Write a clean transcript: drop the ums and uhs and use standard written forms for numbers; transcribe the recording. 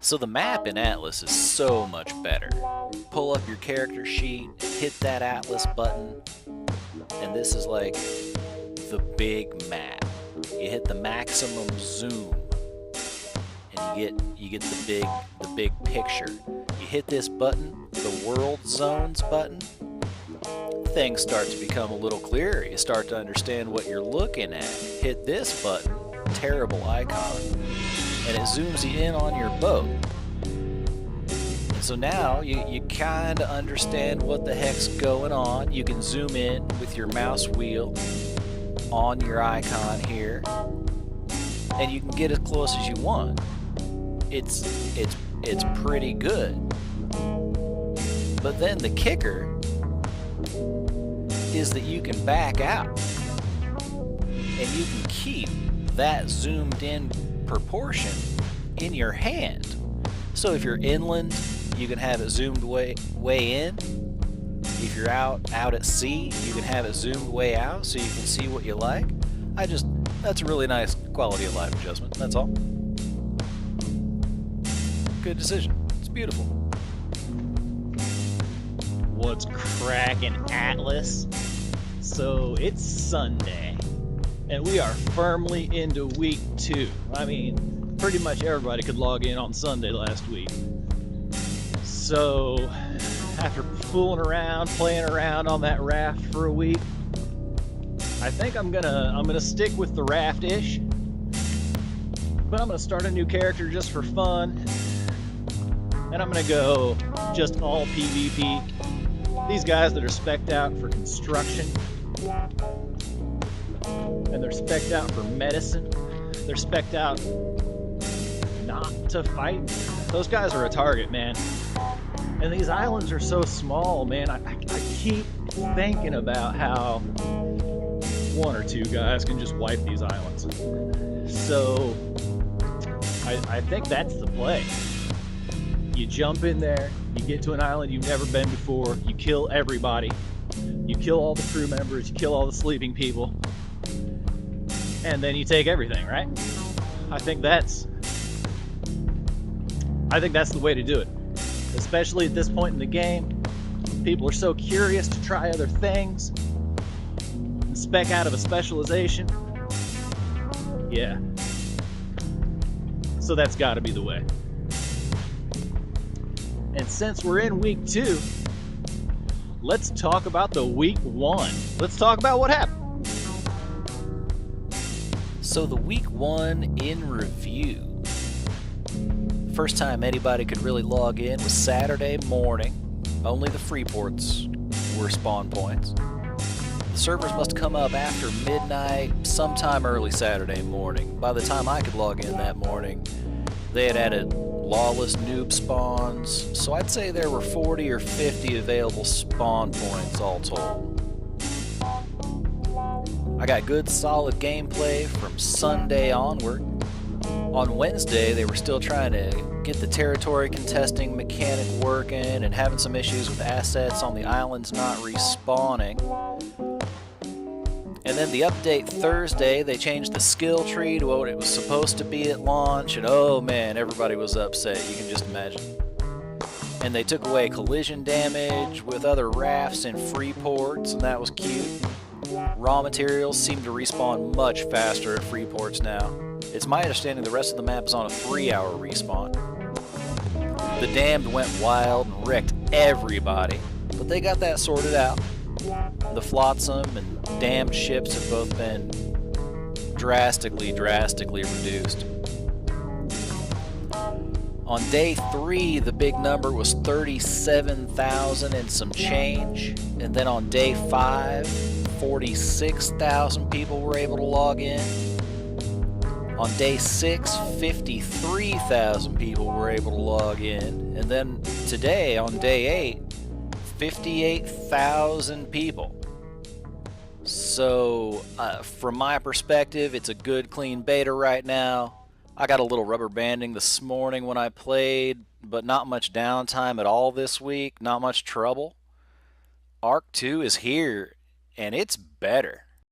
So the map in Atlas is so much better. Pull up your character sheet, hit that Atlas button, and this is like the big map. You hit the maximum zoom, and you get the big picture. You hit this button, the world zones button, things start to become a little clearer. You start to understand what you're looking at. Hit this button, terrible icon, and it zooms you in on your boat. And so now you kind of understand what the heck's going on. You can zoom in with your mouse wheel on your icon here, and you can get as close as you want. It's pretty good. But then the kicker is that you can back out, and you can keep that zoomed in proportion in your hand. So if you're inland, you can have it zoomed way in. If you're out at sea, you can have it zoomed way out so you can see what you like. That's a really nice quality of life adjustment, that's all. Good decision. It's beautiful. What's crackin' Atlas? So it's Sunday, and we are firmly into week 2. I mean, pretty much everybody could log in on Sunday last week. So after fooling around, playing around on that raft for a week, I think I'm gonna stick with the raft-ish, but I'm gonna start a new character just for fun, and I'm gonna go just all PvP. These guys that are spec'd out for construction, and they're spec'd out for medicine, they're spec'd out not to fight. Those guys are a target, man. And these islands are so small, man. I keep thinking about how 1 or 2 guys can just wipe these islands. So I think that's the play. You jump in there, you get to an island you've never been before, you kill everybody, you kill all the crew members, you kill all the sleeping people, and then you take everything, right? I think that's the way to do it. Especially at this point in the game, people are so curious to try other things, and spec out of a specialization. Yeah. So that's gotta be the way. And since we're in week 2, let's talk about the week 1. Let's talk about what happened. So the week 1 in review. First time anybody could really log in was Saturday morning. Only the free ports were spawn points. The servers must come up after midnight, sometime early Saturday morning. By the time I could log in that morning, they had added lawless noob spawns, so I'd say there were 40 or 50 available spawn points all told. I got good solid gameplay from Sunday onward. On Wednesday, they were still trying to get the territory contesting mechanic working and having some issues with assets on the islands not respawning. And then the update Thursday, they changed the skill tree to what it was supposed to be at launch, and oh man, everybody was upset, you can just imagine. And they took away collision damage with other rafts and free ports, and that was cute. Raw materials seem to respawn much faster at free ports now. It's my understanding the rest of the map is on a 3-hour respawn. The damned went wild and wrecked everybody, but they got that sorted out. The flotsam and damned ships have both been drastically reduced. On day 3, the big number was 37,000 and some change, and then on day 5, 46,000 people were able to log in. On day 6, 53,000 people were able to log in, and then today, on day 8, 58,000 people. So, from my perspective, it's a good, clean beta right now. I got a little rubber banding this morning when I played, but not much downtime at all this week, not much trouble. Arc 2 is here, and it's better.